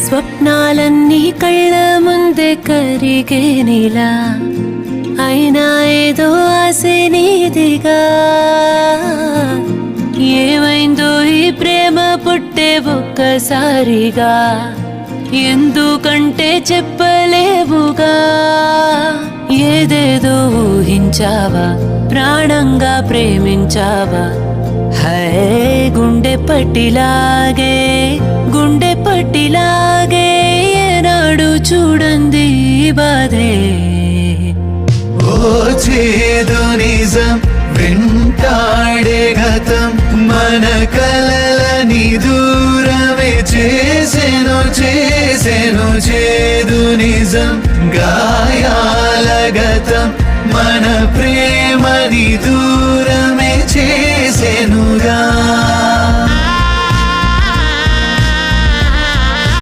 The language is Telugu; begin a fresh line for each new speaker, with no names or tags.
స్వప్నాలన్నీ కళ్ళ ముందే కరిగేనిలా, అయినా ఏదో ఆశే నీదిగా. ఏమైందో ఈ ప్రేమ పుట్టే ఒక్కసారిగా, ఎందుకంటే చెప్పలేవుగా. ఏదేదో ఊహించావా, ప్రాణంగా ప్రేమించావా, హై గుండె పట్టిలాగే గుండె పట్టిలాగే ఏనాడు చూడంది బాధే.
ఓ చేదు నిజం వెంటాడే గతం, మన కలలని దూరమే చేసెను చేసెను. చేదు నిజం గాయాల గతం, మన ప్రేమని దూరం